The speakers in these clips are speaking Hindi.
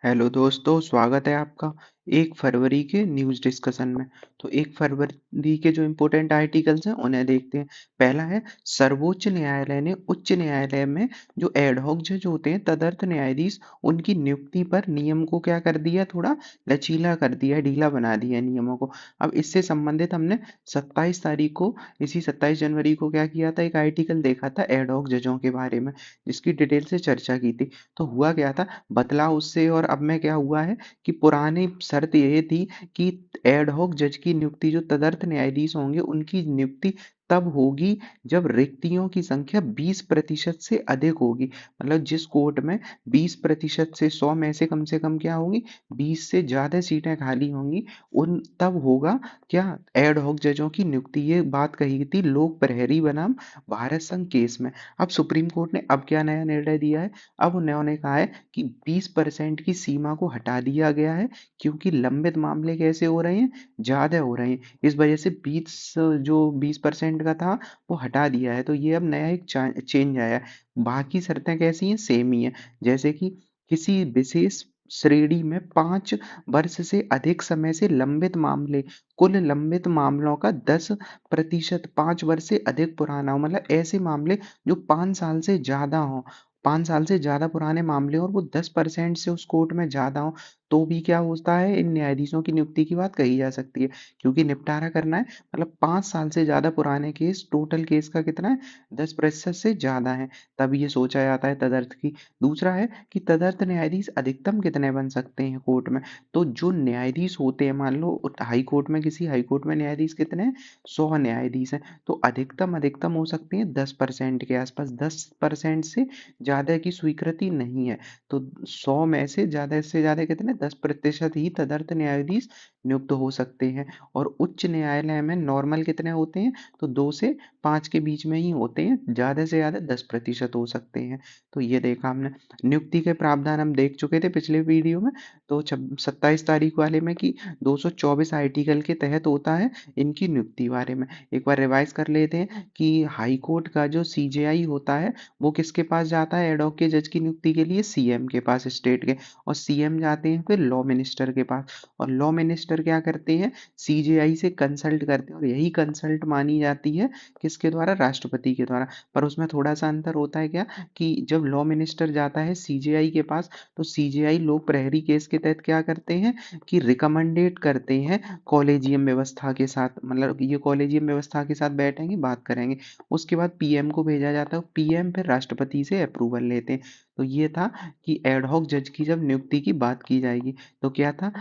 हेलो दोस्तों, स्वागत है आपका 1 फरवरी के न्यूज़ डिस्कशन में। तो 1 फरवरी के जो इम्पोर्टेंट आर्टिकल्स हैं उन्हें देखते हैं। पहला है, सर्वोच्च न्यायालय ने उच्च न्यायालय में जो एड हॉक जज होते हैं, तदर्थ न्यायाधीश, उनकी नियुक्ति पर नियम को क्या कर दिया, थोड़ा लचीला कर दिया है, ढीला बना दिया है नियमों को। अब इससे संबंधित हमने 27 तारीख को, इसी 27 जनवरी को क्या किया था, एक आर्टिकल देखा था एड हॉक जजों के बारे में, जिसकी डिटेल से चर्चा की थी। तो हुआ क्या था, बदलाव उससे और अब में क्या हुआ है कि पुरानी शर्त ये थी कि एड हॉक जज की नियुक्ति, जो तदर्थ न्यायाधीश होंगे, उनकी नियुक्ति तब होगी जब रिक्तियों की संख्या 20% से अधिक होगी। मतलब जिस कोर्ट में 20% से 100 में से कम क्या होंगी, 20 से ज़्यादा सीटें खाली होंगी, उन तब होगा क्या, एड हॉक जजों की नियुक्ति। ये बात कही थी लोक प्रहरी बनाम भारत संघ केस में। अब सुप्रीम कोर्ट ने अब क्या नया निर्णय दिया है, अब उन्होंने कहा है कि 20% की सीमा को हटा दिया गया है, क्योंकि लंबित मामले कैसे हो रहे हैं, ज़्यादा हो रहे हैं। इस वजह से 20% का था वो हटा दिया है। तो ये अब नया एक चेंज आया है। बाकी शर्तें कैसी हैं, सेम ही है। जैसे कि किसी विशेष श्रेणी में 5 वर्ष से अधिक समय से लंबित मामले, कुल लंबित मामलों का 10%, 5 वर्ष से अधिक पुराना हो, मतलब ऐसे मामले जो 5 साल से ज़्यादा हों, 5 साल से ज़्यादा पुराने मामले और वो 10% से उस कोर्ट में ज़्यादा हो, तो भी क्या होता है, इन न्यायाधीशों की नियुक्ति की बात कही जा सकती है। क्योंकि निपटारा करना है, मतलब 5 साल से ज़्यादा पुराने केस, टोटल केस का कितना है, 10% से ज़्यादा है, तब ये सोचा जाता है तदर्थ की। दूसरा है कि तदर्थ न्यायाधीश अधिकतम कितने बन सकते हैं कोर्ट में। तो जो न्यायाधीश होते हैं, मान लो हाई कोर्ट में, किसी हाई कोर्ट में न्यायाधीश कितने हैं, 100 न्यायाधीश हैं, तो अधिकतम अधिकतम हो सकते हैं 10% के आसपास। 10% से ज़्यादा की स्वीकृति नहीं है। तो 100 में से ज़्यादा कितने, 10% ही तदर्थ न्यायाधीश नियुक्त हो सकते हैं। और उच्च न्यायालय में नॉर्मल कितने होते हैं, तो 2 से 5 के बीच में ही होते हैं, ज़्यादा से ज़्यादा 10% हो सकते हैं। तो ये देखा हमने। नियुक्ति के प्रावधान हम देख चुके थे पिछले वीडियो में। तो 27 तारीख वाले में कि 224 आर्टिकल के तहत होता है इनकी नियुक्ति बारे में। एक बार रिवाइज कर लेते हैं कि हाई कोर्ट का जो सीजेआई होता है, वो किसके पास जाता है एड हॉक के जज की नियुक्ति के लिए, सीएम के पास, स्टेट के। और सीएम जाते हैं फिर लॉ मिनिस्टर के पास, और लॉ मिनिस्टर क्या करते हैं, सीजेआई से कंसल्ट करते हैं, और यही कंसल्ट मानी जाती है किसके द्वारा, राष्ट्रपति के द्वारा। पर उसमें थोड़ा सा अंतर होता है क्या, कि जब लॉ मिनिस्टर जाता है सीजेआई के पास, तो सीजेआई लोक प्रहरी केस के तहत क्या करते हैं कि रिकमेंडेट करते हैं कॉलेजियम व्यवस्था के साथ, मतलब ये कॉलेजियम व्यवस्था के साथ बैठेंगे, बात करेंगे। उसके बाद पीएम को भेजा जाता है, पीएम फिर राष्ट्रपति से अप्रूवल लेते हैं। तो ये था कि एड हॉक जज की जब नियुक्ति की बात की जाएगी, तो क्या था,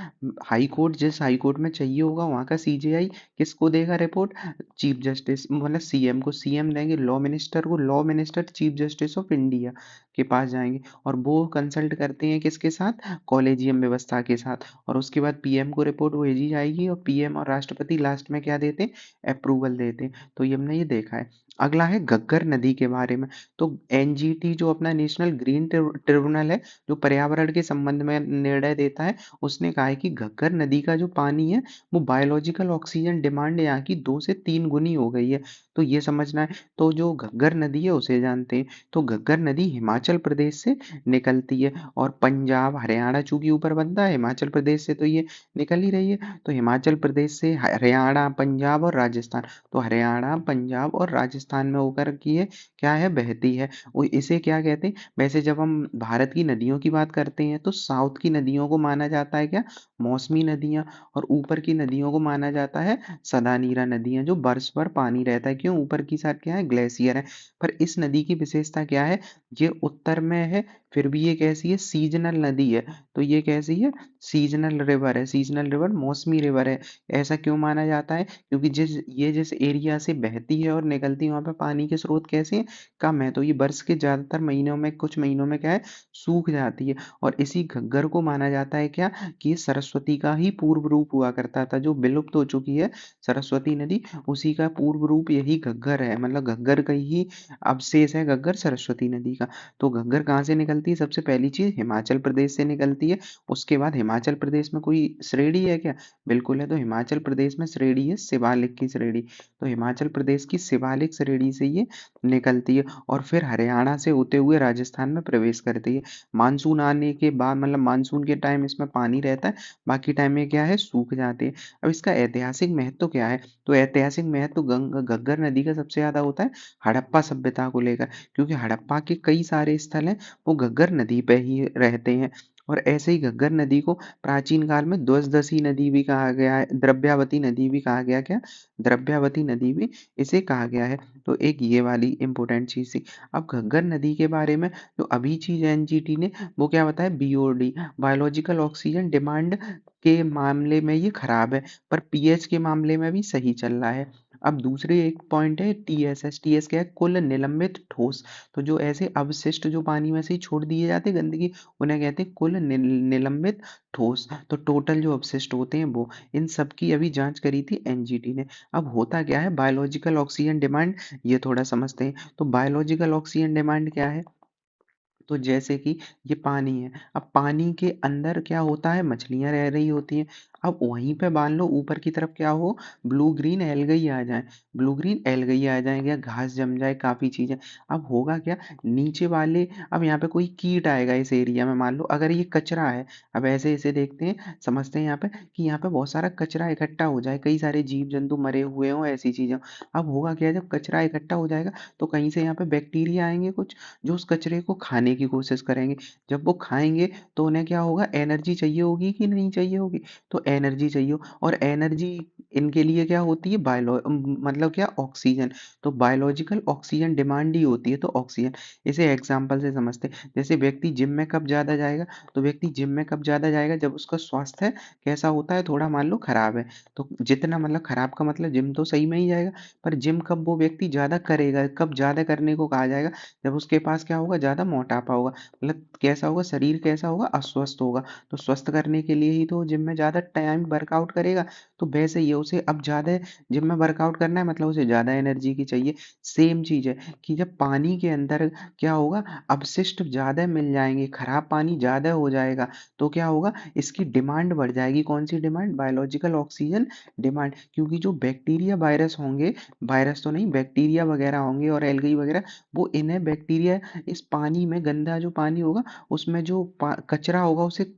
हाई कोर्ट, जिस हाई कोर्ट में चाहिए होगा वहाँ का सीजेआई किसको देगा रिपोर्ट, चीफ जस्टिस, मतलब सीएम को, सीएम देंगे लॉ मिनिस्टर को, law minister chief justice of India के पास जाएंगे, और वो कंसल्ट करते हैं किसके साथ, कॉलेजियम व्यवस्था के साथ। और उसके बाद पीएम को रिपोर्ट भेजी जाएगी, और पीएम और राष्ट्रपति लास्ट में क्या देते हैं, अप्रूवल देते हैं। तो ये हमने ये देखा है। अगला है घग्गर नदी के बारे में। तो एनजीटी जो अपना नेशनल ग्रीन ट्रिब्यूनल है, जो पर्यावरण के संबंध में निर्णय देता है, उसने कहा है कि घग्गर नदी का जो पानी है, वो बायोलॉजिकल ऑक्सीजन डिमांड यहाँ की 2 से 3 गुनी हो गई है। तो ये समझना है। तो जो घग्गर नदी है उसे जानते हैं। तो घग्गर नदी हिमाचल प्रदेश से निकलती है, और पंजाब हरियाणा चूंकि ऊपर बनता है, हिमाचल प्रदेश से तो ये निकल ही रही है। तो हिमाचल प्रदेश से हरियाणा, पंजाब और राजस्थान, तो हरियाणा, पंजाब और राजस्थान में होकर की ये क्या है, बहती है। वो इसे क्या कहते हैं, वैसे जब हम भारत की नदियों की बात करते हैं, तो साउथ की नदियों को माना जाता है क्या, मौसमी नदियाँ, और ऊपर की नदियों को माना जाता है सदानीरा नदियाँ, जो बर्ष पर पानी रहता है। क्यों, ऊपर की साइड क्या है, ग्लेशियर है। पर इस नदी की विशेषता क्या है, ये उत्तर में है, फिर भी ये कैसी है, सीजनल नदी है। तो ये कैसी है, सीजनल रिवर है, सीजनल रिवर, मौसमी रिवर है। ऐसा क्यों माना जाता है, क्योंकि जिस एरिया से बहती है और निकलती है, वहाँ पे पानी के स्रोत कैसे हैं, कम है। तो ये वर्ष के ज़्यादातर महीनों में, कुछ महीनों में क्या है, सूख जाती है। और इसी घग्गर को माना जाता है क्या, कि ये सरस्वती का ही पूर्व रूप हुआ करता था, जो विलुप्त हो चुकी है सरस्वती नदी, उसी का पूर्व रूप यही घग्गर है, मतलब घग्गर का ही अवशेष है, घग्गर सरस्वती नदी का। तो घग्गर कहाँ से निकलती है? सबसे पहली चीज़ हिमाचल प्रदेश से निकलती है। उसके बाद हिमाचल प्रदेश में कोई श्रेणी है क्या? बिल्कुल है, तो हिमाचल प्रदेश में श्रेणी है शिवालिक की श्रेणी। तो हिमाचल प्रदेश की शिवालिक श्रेणी से ये निकलती है और फिर हरियाणा से होते हुए राजस्थान में प्रवेश करती है। मानसून आने के बाद मतलब मानसून के टाइम इसमें पानी रहता है, बाकी टाइम में क्या है सूख जाते हैं। अब इसका ऐतिहासिक महत्व क्या है? तो ऐतिहासिक महत्व घग्गर नदी का सबसे ज़्यादा होता है हड़प्पा सभ्यता को लेकर, क्योंकि हड़प्पा के कई सारे स्थल हैं वो घग्गर नदी पे ही रहते हैं। और ऐसे ही घग्गर नदी को प्राचीन काल में द्वजदशी नदी भी कहा गया है, द्रव्यावती नदी भी कहा गया। क्या? द्रव्यावती नदी भी इसे कहा गया है। तो एक ये वाली इंपॉर्टेंट चीज़ थी। अब घग्गर नदी के बारे में जो अभी चीज़ एनजीटी ने वो क्या बताया, बीओडी बायोलॉजिकल ऑक्सीजन डिमांड के मामले में ये खराब है, पर पीएच के मामले में भी सही चल रहा है। अब दूसरे एक पॉइंट है टीएसएस। टीएस क्या है? कुल निलंबित ठोस। तो जो ऐसे अवशिष्ट जो पानी में से ही छोड़ दिए जाते हैं गंदगी, उन्हें कहते हैं कुल निलंबित ठोस। तो टोटल जो अवशिष्ट होते हैं वो, इन सब की अभी जांच करी थी एनजीटी ने। अब होता क्या है बायोलॉजिकल ऑक्सीजन डिमांड, ये थोड़ा समझते हैं। तो बायोलॉजिकल ऑक्सीजन डिमांड क्या है? तो जैसे कि ये पानी है, अब पानी के अंदर क्या होता है, मछलियाँ रह रही होती हैं। अब वहीं पे मान लो ऊपर की तरफ क्या हो, ब्लू ग्रीन एल्गाई आ जाए, ब्लू ग्रीन एल्गाई आ जाए या घास जम जाए, काफ़ी चीज़ें। अब होगा क्या, नीचे वाले, अब यहाँ पे कोई कीट आएगा इस एरिया में, मान लो अगर ये कचरा है। अब ऐसे इसे देखते हैं, समझते हैं यहाँ पे कि यहाँ पे बहुत सारा कचरा इकट्ठा हो जाए, कई सारे जीव जंतु मरे हुए हों, ऐसी चीज़ें। अब होगा क्या, जब कचरा इकट्ठा हो जाएगा तो कहीं से यहाँ पे बैक्टीरिया आएंगे कुछ, जो उस कचरे को खाने की कोशिश करेंगे। जब वो खाएँगे तो उन्हें क्या होगा, एनर्जी चाहिए होगी कि नहीं चाहिए होगी? तो एनर्जी चाहिए, और एनर्जी इनके लिए क्या होती है, मतलब क्या, ऑक्सीजन। तो बायोलॉजिकल ऑक्सीजन डिमांड ही होती है, तो ऑक्सीजन। इसे एग्जांपल से समझते हैं, जैसे व्यक्ति जिम में कब ज़्यादा जाएगा? तो व्यक्ति जिम में कब ज़्यादा जाएगा, जब उसका स्वास्थ्य कैसा होता है, थोड़ा मान लो खराब है। तो जितना मतलब खराब का मतलब जिम तो सही में ही जाएगा, पर जिम कब वो व्यक्ति ज़्यादा करेगा, कब ज़्यादा करने को कहा जाएगा, जब उसके पास क्या होगा, ज़्यादा मोटापा होगा, मतलब कैसा होगा, शरीर कैसा होगा, अस्वस्थ होगा। तो स्वस्थ करने के लिए ही तो जिम में ज़्यादा टाइम वर्कआउट करेगा। तो वैसे ही है, उसे अब ज़्यादा जिम में वर्कआउट करना है, मतलब उसे ज़्यादा एनर्जी की चाहिए। सेम चीज़ है कि जब पानी के अंदर क्या होगा, अपशिष्ट ज़्यादा मिल जाएंगे, खराब पानी ज़्यादा हो जाएगा, तो क्या होगा, इसकी डिमांड बढ़ जाएगी। कौन सी डिमांड? Biological oxygen demand. क्योंकि जो बैक्टीरिया वायरस होंगे, वायरस तो नहीं, बैक्टीरिया वगैरह होंगे और एल्गी वगैरह, वो इन्हें बैक्टीरिया इस पानी में, गंदा जो पानी होगा उसमें जो कचरा होगा उसे,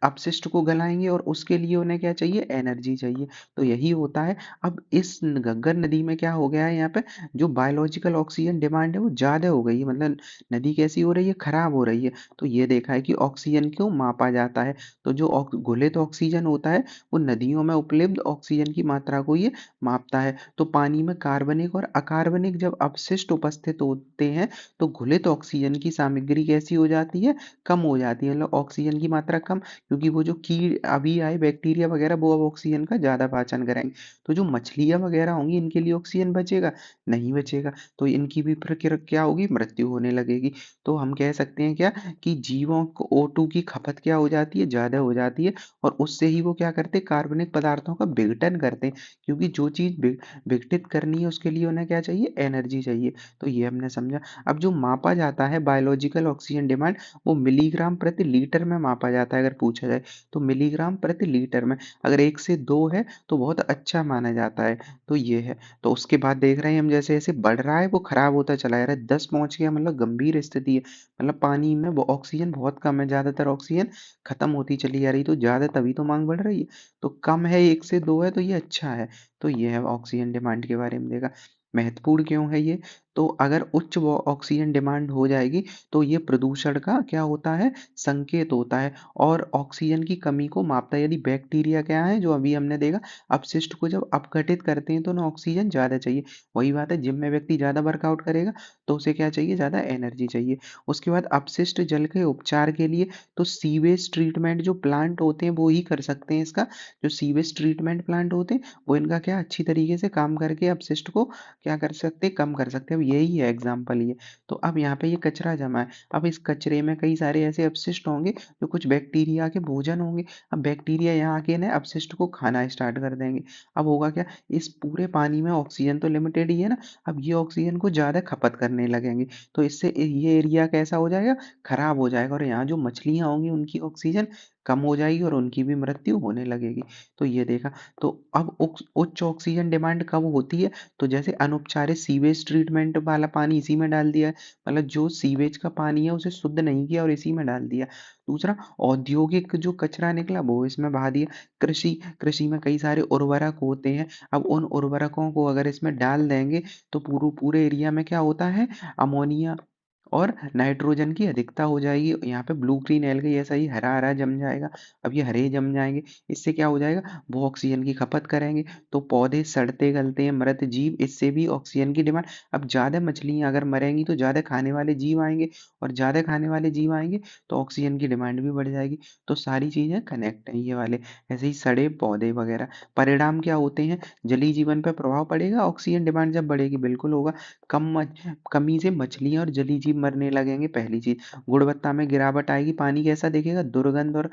अपशिष्ट को गलाएंगे, और उसके लिए उन्हें क्या चाहिए, एनर्जी चाहिए। तो यही होता है। अब इस घग्गर नदी में क्या हो गया है, यहाँ पे जो बायोलॉजिकल ऑक्सीजन डिमांड है वो ज़्यादा हो गई है, मतलब नदी कैसी हो रही है, खराब हो रही है। तो ये देखा है कि ऑक्सीजन क्यों मापा जाता है, तो जो घुलित ऑक्सीजन होता है वो नदियों में उपलब्ध ऑक्सीजन की मात्रा को ये मापता है। तो पानी में कार्बनिक और अकार्बनिक जब अपशिष्ट उपस्थित होते हैं, तो घुलित ऑक्सीजन की सामग्री कैसी हो जाती है, कम हो जाती है, मतलब ऑक्सीजन की मात्रा कम, क्योंकि वो जो कीट अभी आए बैक्टीरिया वगैरह, वो अब ऑक्सीजन का ज़्यादा पाचन करेंगे। तो जो मछलियाँ वगैरह होंगी, इनके लिए ऑक्सीजन बचेगा नहीं, बचेगा। तो इनकी भी प्रक्रिया क्या होगी, मृत्यु होने लगेगी। तो हम कह सकते हैं क्या, कि जीवों को O2 की खपत क्या हो जाती है, ज़्यादा हो जाती है, और उससे ही वो क्या करते हैं, कार्बनिक पदार्थों का विघटन करते हैं, क्योंकि जो चीज़ विघटित करनी है उसके लिए उन्हें क्या चाहिए, एनर्जी चाहिए। तो ये हमने समझा। अब जो मापा जाता है बायोलॉजिकल ऑक्सीजन डिमांड, वो मिलीग्राम प्रति लीटर में मापा जाता है, अगर पूछा जाए तो मिलीग्राम प्रति लीटर में। अगर 1 से 2 है तो बहुत अच्छा माना जाता है। तो ये है। तो उसके बाद देख रहे हैं हम, जैसे जैसे बढ़ रहा है वो खराब होता चला जा रहा है, 10 पहुंच गया, मतलब गंभीर स्थिति है। मतलब पानी में वो ऑक्सीजन बहुत कम है, ज़्यादातर ऑक्सीजन खत्म होती चली जा रही, तो ज़्यादा तभी तो मांग बढ़ रही है। तो कम है, 1 से 2 है, तो ये अच्छा है। तो ये है ऑक्सीजन डिमांड के बारे में देखा। महत्वपूर्ण क्यों है ये? तो अगर उच्च वो ऑक्सीजन डिमांड हो जाएगी तो ये प्रदूषण का क्या होता है, संकेत होता है, और ऑक्सीजन की कमी को मापता है। यदि बैक्टीरिया क्या है, जो अभी हमने देखा, अपशिष्ट को जब अपघटित करते हैं तो उन्हें ऑक्सीजन ज़्यादा चाहिए। वही बात है, जिम में व्यक्ति ज़्यादा वर्कआउट करेगा तो उसे क्या चाहिए, ज़्यादा एनर्जी चाहिए। उसके बाद अपशिष्ट जल के उपचार के लिए तो सीवेज ट्रीटमेंट जो प्लांट होते हैं वो ही कर सकते हैं इसका। जो सीवेज ट्रीटमेंट प्लांट होते हैं वो इनका क्या अच्छी तरीके से काम करके अपशिष्ट को क्या कर सकते हैं, कम कर सकते हैं। मतलब यही है एग्जाम्पल ये। तो अब यहाँ पे ये कचरा जमा है, अब इस कचरे में कई सारे ऐसे अपशिष्ट होंगे जो कुछ बैक्टीरिया के भोजन होंगे। अब बैक्टीरिया यहाँ आके ना अपशिष्ट को खाना स्टार्ट कर देंगे। अब होगा क्या, इस पूरे पानी में ऑक्सीजन तो लिमिटेड ही है ना, अब ये ऑक्सीजन को ज़्यादा खपत करने लगेंगे, तो इससे ये एरिया कैसा हो जाएगा, खराब हो जाएगा, और यहाँ जो मछलियाँ होंगी उनकी ऑक्सीजन कम हो जाएगी और उनकी भी मृत्यु होने लगेगी। तो ये देखा। तो अब उच्च ऑक्सीजन डिमांड कब होती है, तो जैसे अनौपचारिक सीवेज ट्रीटमेंट वाला पानी इसी में डाल दिया है, मतलब जो सीवेज का पानी है उसे शुद्ध नहीं किया और इसी में डाल दिया। दूसरा, औद्योगिक जो कचरा निकला वो इसमें बहा दिया। कृषि कृषि में कई सारे उर्वरक होते हैं, अब उन उर्वरकों को अगर इसमें डाल देंगे तो पूरे एरिया में क्या होता है, अमोनिया और नाइट्रोजन की अधिकता हो जाएगी। यहाँ पे ब्लू ग्रीन एल्गी ऐसा ही हरा हरा जम जाएगा। अब ये हरे जम जाएंगे, इससे क्या हो जाएगा, वो ऑक्सीजन की खपत करेंगे, तो पौधे सड़ते गलते हैं, मृत जीव, इससे भी ऑक्सीजन की डिमांड। अब ज़्यादा मछलियाँ अगर मरेंगी तो ज़्यादा खाने वाले जीव आएंगे, और ज़्यादा खाने वाले जीव आएंगे तो ऑक्सीजन की डिमांड भी बढ़ जाएगी। तो सारी चीज़ें कनेक्ट हैं ये वाले, ऐसे ही सड़े पौधे वगैरह। परिणाम क्या होते हैं, जलीय जीवन पर प्रभाव पड़ेगा, ऑक्सीजन डिमांड जब बढ़ेगी बिल्कुल होगा। कमी से मछलियाँ और जलीय जीव मरने लगेंगे, पहली चीज़। गुणवत्ता में गिरावट आएगी, पानी कैसा दिखेगा, दुर्गंध और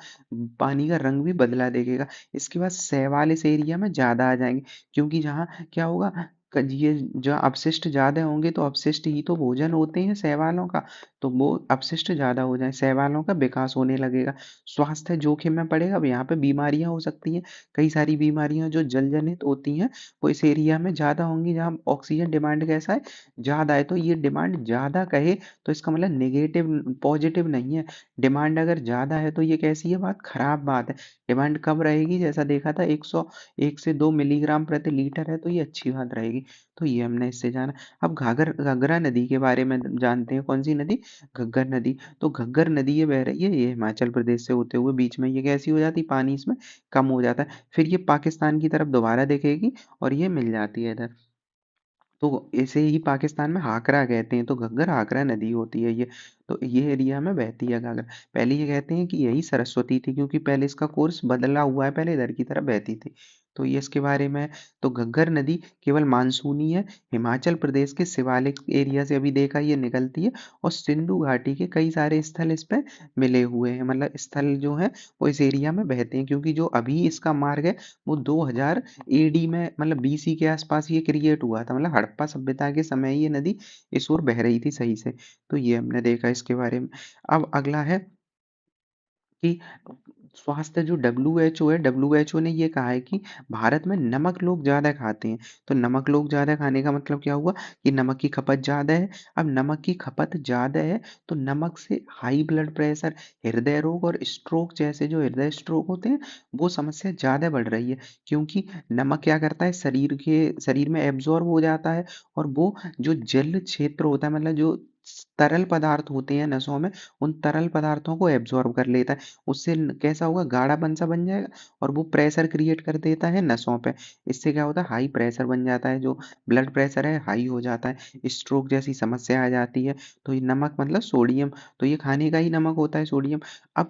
पानी का रंग भी बदला दिखेगा। इसके बाद शैवाल इस एरिया में ज़्यादा आ जाएंगे, क्योंकि जहाँ क्या होगा, ये जहाँ अपशिष्ट ज़्यादा होंगे तो अपशिष्ट ही तो भोजन होते हैं शैवालों का, तो वो अपशिष्ट ज़्यादा हो जाए, शैवालों का विकास होने लगेगा, स्वास्थ्य जोखिम में पड़ेगा। अब यहाँ पे बीमारियां हो सकती हैं, कई सारी बीमारियां जो जल जनित होती हैं वो इस एरिया में ज़्यादा होंगी जहाँ ऑक्सीजन डिमांड कैसा है, ज़्यादा है। तो ये डिमांड ज़्यादा कहे तो इसका मतलब नेगेटिव पॉजिटिव नहीं है। डिमांड अगर ज़्यादा है तो ये कैसी है बात, खराब बात है। डिमांड कब रहेगी, जैसा देखा था 101 से 2 मिलीग्राम प्रति लीटर है, तो ये अच्छी बात रहेगी। तो ये हमने इससे जाना। अब घाघरा नदी के बारे में जानते हैं, कौन सी नदी, घग्गर नदी। तो घग्गर नदी ये बह रही है, ये हिमाचल प्रदेश से होते हुए बीच में ये कैसी हो जाती, पानी इसमें कम हो जाता है, फिर ये पाकिस्तान की तरफ दोबारा दिखेगी और ये मिल जाती है इधर। तो इसे ही पाकिस्तान में हाकरा कहते हैं, तो घग्गर हाकरा नदी होती है ये। तो ये एरिया में बहती है घाघरा। पहले ये कहते हैं कि यही सरस्वती थी, क्योंकि पहले इसका कोर्स बदला हुआ है, पहले इधर की तरफ बहती थी। तो ये इसके बारे में है। तो घग्गर नदी केवल मानसूनी है, हिमाचल प्रदेश के शिवालिक एरिया से अभी देखा ये निकलती है, और सिंधु घाटी के कई सारे स्थल इस पे मिले हुए हैं, मतलब स्थल जो है वो इस एरिया में बहते हैं, क्योंकि जो अभी इसका मार्ग है वो 2000 एडी में, मतलब बीसी के आसपास ये क्रिएट हुआ था, मतलब हड़प्पा सभ्यता के समय ये नदी इस ओर बह रही थी सही से। तो ये हमने देखा इसके बारे में। अब अगला है कि स्वास्थ्य जो डब्ल्यूएचओ है, डब्ल्यूएचओ ने ये कहा है कि भारत में नमक लोग ज़्यादा खाते हैं। तो नमक लोग ज़्यादा खाने का मतलब क्या हुआ, कि नमक की खपत ज़्यादा है। अब नमक की खपत ज़्यादा है तो नमक से हाई ब्लड प्रेशर, हृदय रोग और स्ट्रोक जैसे जो हृदय स्ट्रोक होते हैं वो समस्या ज़्यादा बढ़ रही है, क्योंकि नमक क्या करता है, शरीर में एब्जॉर्ब हो जाता है, और वो जो जल क्षेत्र होता है, मतलब जो तरल पदार्थ होते हैं नसों में, उन तरल पदार्थों को एब्जॉर्ब कर लेता है। उससे कैसा होगा, गाढ़ापन सा बन जाएगा, और वो प्रेशर क्रिएट कर देता है नसों पे। इससे क्या होता है, हाई प्रेशर बन जाता है, जो ब्लड प्रेशर है हाई हो जाता है, स्ट्रोक जैसी समस्या आ जाती है। तो ये नमक मतलब सोडियम, तो ये खाने का ही नमक होता है सोडियम। अब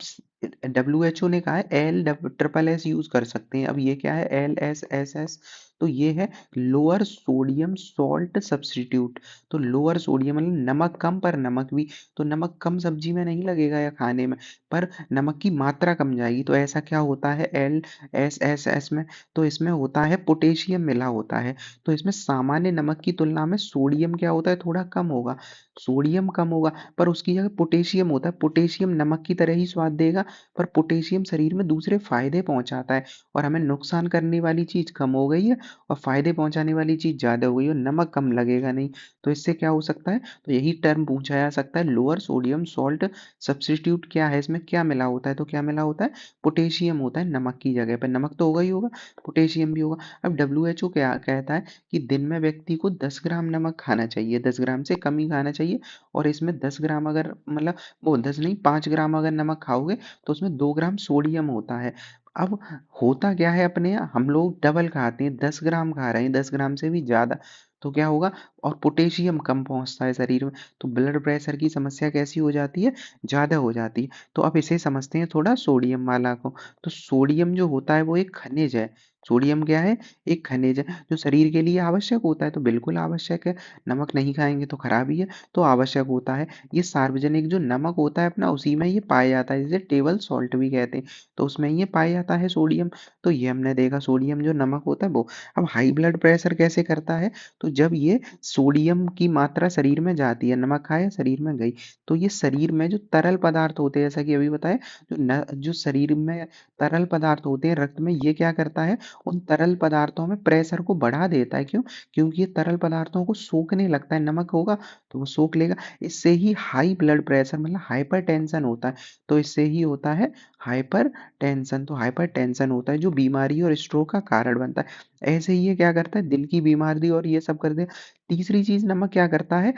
डब्ल्यूएचओ ने कहा है एल ट्रिपल एस यूज कर सकते हैं। अब ये क्या है, LSSS, तो ये है लोअर सोडियम सॉल्ट सब्स्टिट्यूट। तो लोअर सोडियम मतलब नमक कम पर नमक भी, तो नमक कम सब्जी में नहीं लगेगा या खाने में, पर नमक की मात्रा कम जाएगी। तो ऐसा क्या होता है LSSS में, तो इसमें होता है पोटेशियम मिला होता है। तो इसमें सामान्य नमक की तुलना में सोडियम क्या होता है, थोड़ा कम होगा, सोडियम कम होगा, पर उसकी जगह पोटेशियम होता है। पोटेशियम नमक की तरह ही स्वाद देगा, पर पोटेशियम शरीर में दूसरे फायदे पहुंचाता है, और हमें नुकसान करने वाली चीज कम हो गई है और फायदे पहुंचाने वाली चीज ज्यादा हो गई है, और नमक कम लगेगा नहीं। तो इससे क्या हो सकता है, तो यही टर्म पूछा जा सकता है, लोअर सोडियम सॉल्ट सब्स्टिट्यूट क्या है, इसमें क्या मिला होता है, तो क्या मिला होता है, पोटेशियम होता है नमक की जगह पर। नमक तो होगा ही होगा, पोटेशियम भी होगा। अब डब्ल्यूएचओ क्या कहता है कि दिन में व्यक्ति को 10 ग्राम नमक खाना चाहिए, 10 ग्राम से कम ही खाना चाहिए, और इसमें 10 ग्राम अगर, मतलब वो 10 नहीं, 5 ग्राम अगर नमक खाओगे तो उसमें 2 ग्राम सोडियम होता है। अब होता क्या है, अपने यहाँ हम लोग डबल खाते हैं, 10 ग्राम खा रहे हैं, 10 ग्राम से भी ज़्यादा, तो क्या होगा, और पोटेशियम कम पहुंचता है शरीर में, तो ब्लड प्रेशर की समस्या कैसी हो जाती है, ज़्यादा हो जाती है। तो अब इसे समझते हैं थोड़ा सोडियम वाला को। तो सोडियम जो होता है वो एक खनिज है, सोडियम क्या है? एक खनिज है जो शरीर के लिए आवश्यक होता है, तो बिल्कुल आवश्यक है। नमक नहीं खाएँगे तो खराब ही है, तो आवश्यक होता है। ये सार्वजनिक जो नमक होता है अपना उसी में ये पाया जाता है, जिसे टेबल सॉल्ट भी कहते हैं, तो उसमें ये पाया जाता है सोडियम। तो ये हमने देखा सोडियम जो नमक होता है वो। अब हाई ब्लड प्रेशर कैसे करता है? तो जब ये सोडियम की मात्रा शरीर में जाती है, नमक खाया शरीर में गई, तो ये शरीर में जो तरल पदार्थ होते हैं जैसा कि अभी बताया, जो शरीर में तरल पदार्थ होते हैं रक्त में, ये क्या करता है, उन तरल पदार्थों में प्रेशर को बढ़ा देता है। क्यों? क्योंकि ये तरल पदार्थों को सोखने लगता है, नमक होगा तो वो सोख लेगा। इससे ही हाई ब्लड प्रेशर मतलब हाइपरटेंशन होता है। तो इससे ही होता है हाइपरटेंशन। तो हाइपरटेंशन होता है जो बीमारी और स्ट्रोक का कारण बनता है। ऐसे ही ये क्या करता है, दिल की बीमारी और ये सब कर दे। तीसरी चीज नमक क्या करता है,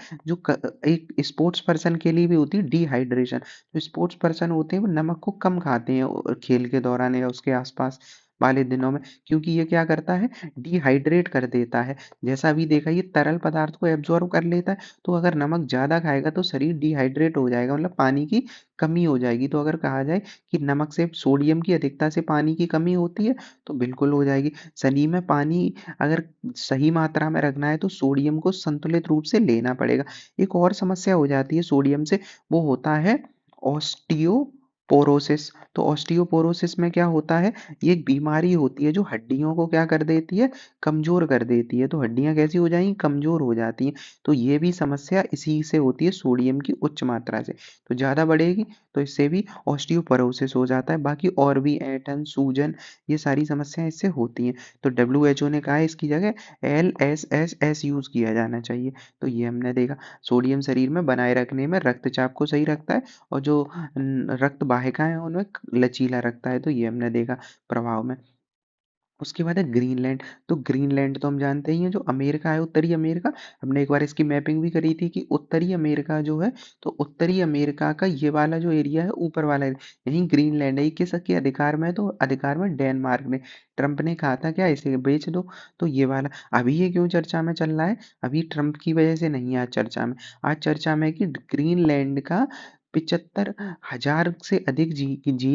एक स्पोर्ट्स पर्सन के लिए भी होती है डिहाइड्रेशन। जो स्पोर्ट्स पर्सन होते हैं वो नमक को कम खाते हैं खेल के दौरान या उसके आसपास वाले दिनों में, क्योंकि ये क्या करता है, डिहाइड्रेट कर देता है। जैसा अभी देखा, ये तरल पदार्थ को एब्जॉर्ब कर लेता है, तो अगर नमक ज़्यादा खाएगा तो शरीर डिहाइड्रेट हो जाएगा, मतलब पानी की कमी हो जाएगी। तो अगर कहा जाए कि नमक से सोडियम की अधिकता से पानी की कमी होती है, तो बिल्कुल हो जाएगी। शरीर में पानी अगर सही मात्रा में रखना है तो सोडियम को संतुलित रूप से लेना पड़ेगा। एक और समस्या हो जाती है सोडियम से, वो होता है ऑस्टियोपोरोसिस। तो ऑस्टियोपोरोसिस में क्या होता है, ये एक बीमारी होती है जो हड्डियों को क्या कर देती है, कमजोर कर देती है। तो हड्डियां कैसी हो जाएंगी, कमजोर हो जाती हैं। तो ये भी समस्या इसी से होती है, सोडियम की उच्च मात्रा से। तो ज्यादा बढ़ेगी तो इससे भी ऑस्टियोपोरोसिस हो जाता है। बाकी और भी ऐंठन, सूजन, ये सारी समस्याएं इससे होती हैं। तो डब्ल्यूएचओ ने कहा है इसकी जगह LSSS यूज किया जाना चाहिए। तो ये हमने देखा, सोडियम शरीर में बनाए रखने में रक्तचाप को सही रखता है, और जो रक्त वाहिकाएं हैं उनमें लचीला रखता है। तो ये हमने देखा प्रभाव में। उसके बाद है ग्रीनलैंड। तो ग्रीनलैंड तो हम जानते ही हैं, जो अमेरिका है, उत्तरी अमेरिका। हमने एक बार इसकी मैपिंग भी करी थी कि उत्तरी अमेरिका जो है, तो उत्तरी अमेरिका का ये वाला जो एरिया है, ऊपर वाला एरिया, यही ग्रीनलैंड है। ये किसके अधिकार में है? तो अधिकार में डेनमार्क ने। ट्रंप ने कहा था क्या इसे बेच दो। तो ये वाला अभी ये क्यों चर्चा में चल रहा है, अभी ट्रंप की वजह से नहीं है आज चर्चा में। आज चर्चा में है कि ग्रीनलैंड का 75,000 से अधिक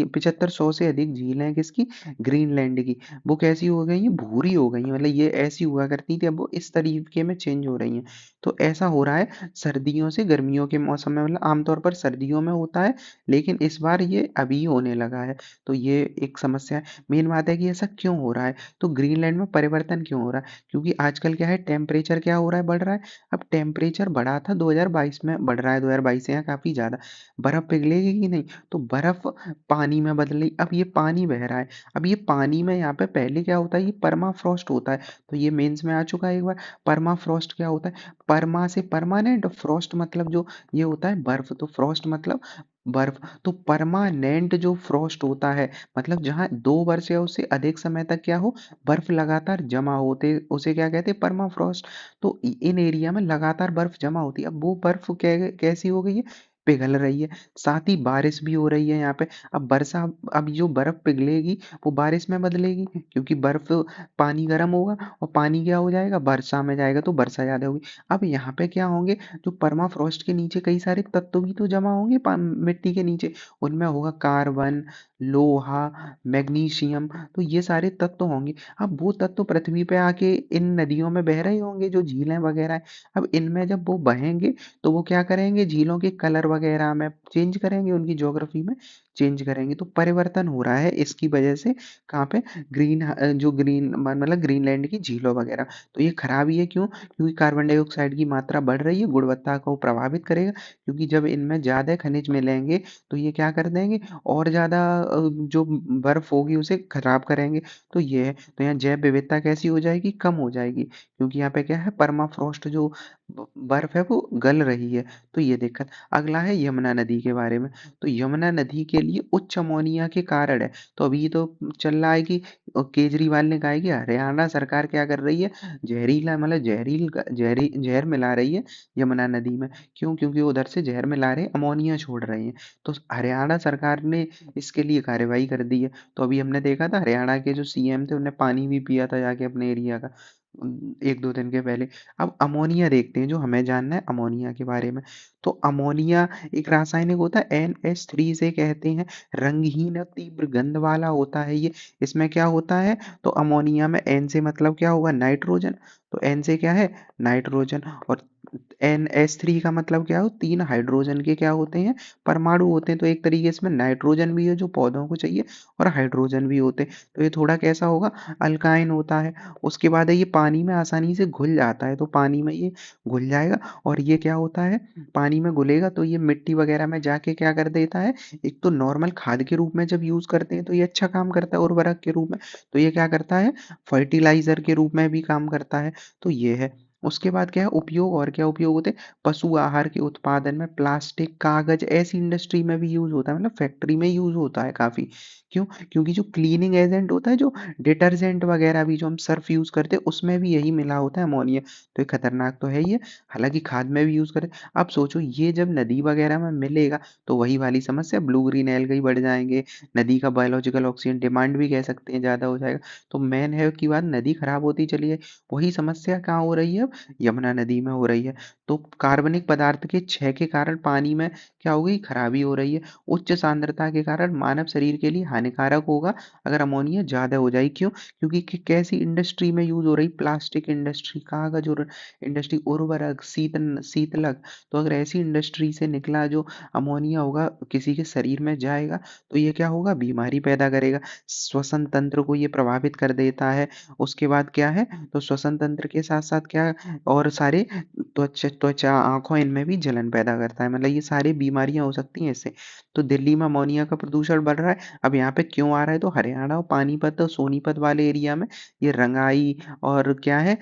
7500 से अधिक झील है किसकी, ग्रीनलैंड की। वो कैसी हो गई हैं, भूरी हो गई हैं, मतलब ये ऐसी हुआ करती थी, अब वो इस तरीके में चेंज हो रही हैं। तो ऐसा हो रहा है सर्दियों से गर्मियों के मौसम में, मतलब आमतौर पर सर्दियों में होता है, लेकिन इस बार ये अभी होने लगा है। तो ये एक समस्या है। मेन बात है कि ऐसा क्यों हो रहा है, तो ग्रीनलैंड में परिवर्तन क्यों हो रहा है, क्योंकि आजकल क्या है, टेम्परेचर क्या हो रहा है, बढ़ रहा है। अब टेम्परेचर बढ़ा था 2022 में, बढ़ रहा है 2022 से यहाँ काफी ज्यादा। बर्फ पिघलेगी कि नहीं, तो बर्फ पानी में बदली, अब ये पानी बह रहा है। अब ये पानी में यहाँ पे पहले क्या होता है, ये परमाफ्रॉस्ट होता है। तो ये मेंस में आ चुका है एक बार। परमाफ्रॉस्ट क्या होता है, परमा से परमानेंट, फ्रॉस्ट मतलब जो ये होता है बर्फ, तो फ्रॉस्ट मतलब बर्फ। तो परमानेंट जो फ्रॉस्ट होता है, मतलब जहाँ 2 वर्ष या उससे अधिक समय तक क्या हो, बर्फ लगातार जमा होते, उसे क्या कहते हैं, परमाफ्रॉस्ट। तो इन एरिया में लगातार बर्फ जमा होती है। अब वो बर्फ कैसी हो गई है, पिघल रही है। साथ ही बारिश भी हो रही है यहाँ पे। अब वर्षा, अब जो बर्फ पिघलेगी वो बारिश में बदलेगी, क्योंकि बर्फ, पानी गर्म होगा और पानी क्या हो जाएगा, वर्षा में जाएगा, तो वर्षा ज्यादा होगी। अब यहाँ पे क्या होंगे, जो परमाफ्रॉस्ट के नीचे कई सारे तत्व भी तो जमा होंगे मिट्टी के नीचे। उनमें होगा कार्बन, लोहा, मैग्नीशियम, तो ये सारे तत्व होंगे। अब वो तत्व पृथ्वी पे आके इन नदियों में बह रहे होंगे, जो झीलें वगैरह है। अब इनमें जब वो बहेंगे तो वो क्या करेंगे, झीलों के कलर वगैरह में चेंज करेंगे, उनकी ज्योग्राफी में चेंज करेंगे। तो परिवर्तन हो रहा है इसकी वजह से, कहाँ पे, जो मतलब ग्रीनलैंड की झीलों वगैरह। तो ये खराबी है, क्यों, क्योंकि कार्बन डाइऑक्साइड की मात्रा बढ़ रही है, गुणवत्ता को प्रभावित करेगा। क्योंकि जब इनमें ज्यादा खनिज मिलेंगे तो ये क्या कर देंगे, और ज्यादा जो बर्फ होगी उसे खराब करेंगे। तो ये है, तो यहाँ जैव विविधता कैसी हो जाएगी, कम हो जाएगी, क्योंकि यहाँ पे क्या है, परमाफ्रॉस्ट जो बर्फ है वो गल रही है। तो ये दिक्कत। अगला है यमुना नदी के बारे में। तो यमुना नदी के लिए उच्च अमोनिया के कारण है। तो अभी तो चल रहा है कि केजरीवाल ने कहा है कि हरियाणा सरकार क्या कर रही है, जहरीला मतलब जहर मिला रही है यमुना नदी में। क्यों, क्योंकि उधर से जहर मिला रहे, अमोनिया छोड़ रहे हैं। तो हरियाणा सरकार ने इसके लिए कार्रवाई कर दी है। तो अभी हमने देखा था हरियाणा के जो सीएम थे, उन्हें पानी भी पिया था जाके अपने एरिया का, 1-2 दिन के पहले। अब अमोनिया देखते हैं, जो हमें जानना है अमोनिया के बारे में। तो अमोनिया एक रासायनिक होता है NH3 इसे कहते हैं, रंगहीन और तीव्र गंध वाला होता है ये। इसमें क्या होता है, तो अमोनिया में N से मतलब क्या होगा, नाइट्रोजन, तो N से क्या है, नाइट्रोजन, और NH3 का मतलब क्या हो, 3 हाइड्रोजन के क्या होते हैं, परमाणु होते हैं। तो एक तरीके से इसमें नाइट्रोजन भी है जो पौधों को चाहिए, और हाइड्रोजन भी होते हैं। तो ये थोड़ा कैसा होगा, अल्काइन होता है। उसके बाद है ये पानी में आसानी से घुल जाता है, तो पानी में ये घुल जाएगा, और ये क्या होता है, पानी में घुलेगा तो ये मिट्टी वगैरह में जाके क्या कर देता है, एक तो नॉर्मल खाद के रूप में जब यूज़ करते हैं तो ये अच्छा काम करता है उर्वरक के रूप में, तो ये क्या करता है, फर्टिलाइज़र के रूप में भी काम करता है, तो ये है। उसके बाद क्या है उपयोग, और क्या उपयोग होते हैं, पशु आहार के उत्पादन में, प्लास्टिक, कागज़ ऐसी इंडस्ट्री में भी यूज़ होता है, मतलब फैक्ट्री में यूज़ होता है काफ़ी। क्यों? क्योंकि जो क्लीनिंग एजेंट होता है, जो डिटर्जेंट वगैरह भी जो हम सर्फ़ यूज़ करते हैं, उसमें भी यही मिला होता है अमोनिया। तो ये खतरनाक तो है ही है, हालाँकि खाद में भी यूज़ करें। अब सोचो ये जब नदी वगैरह में मिलेगा, तो वही वाली समस्या, ब्लू ग्रीन एल्गाई बढ़ जाएँगे, नदी का बायोलॉजिकल ऑक्सीजन डिमांड भी कह सकते हैं ज़्यादा हो जाएगा। तो मेन है कि बात, नदी खराब होती चली जाए, वही समस्या कहाँ हो रही है अब, यमुना नदी में हो रही है। तो कार्बनिक पदार्थ के क्षय के कारण पानी में क्या हो गई, खराबी हो रही है। उच्च सांद्रता के कारण मानव शरीर के लिए हानिकारक होगा अगर अमोनिया ज़्यादा हो जाए। क्यों? क्योंकि कैसी इंडस्ट्री में यूज़ हो रही, प्लास्टिक इंडस्ट्री, कागज़ और इंडस्ट्री, उर्वरक, शीतलक। तो अगर ऐसी इंडस्ट्री से निकला जो अमोनिया होगा किसी के शरीर में जाएगा, तो ये क्या होगा, बीमारी पैदा करेगा, श्वसन तंत्र को ये प्रभावित कर देता है। उसके बाद क्या है, तो श्वसन तंत्र के साथ-साथ क्या, और सारे त्वचा, आँखों, इनमें भी जलन पैदा करता है, मतलब ये सारी बीमारियाँ हो सकती हैं इससे। तो दिल्ली में अमोनिया का प्रदूषण बढ़ रहा है, अब यहाँ पे क्यों आ रहा है, तो हरियाणा और पानीपत और सोनीपत वाले एरिया में ये रंगाई और क्या है,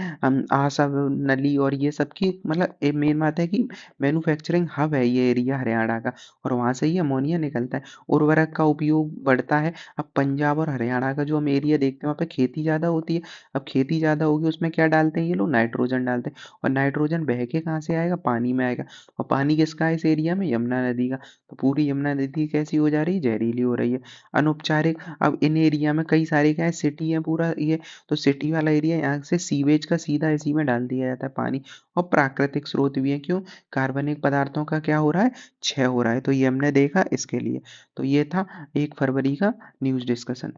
आसव, नली और ये सब की, मतलब मेन बात है कि मैन्युफैक्चरिंग हब है ये एरिया हरियाणा का, और वहाँ से ही अमोनिया निकलता है। उर्वरक का उपयोग बढ़ता है। अब पंजाब और हरियाणा का जो हम एरिया देखते हैं, वहाँ पे खेती ज़्यादा होती है। अब खेती ज़्यादा होगी, उसमें क्या डालते हैं ये लोग, नाइट्रोजन डालते हैं, और नाइट्रोजन बह के कहाँ से आएगा, पानी में आएगा, और पानी किसका है इस एरिया में, यमुना नदी का। तो पूरी यमुना नदी कैसी हो जा रही है, जहरीली हो रही है। अनौपचारिक, अब इन एरिया में कई सारे क्या है, सिटी है पूरा ये, तो सिटी वाला एरिया, यहाँ से सीवेज का सीधा इसी में डाल दिया जाता है पानी, और प्राकृतिक स्रोत भी है। क्यों? कार्बनिक पदार्थों का क्या हो रहा है, क्षय हो रहा है। तो ये हमने देखा इसके लिए। तो ये था 1 फरवरी का न्यूज़ डिस्कशन।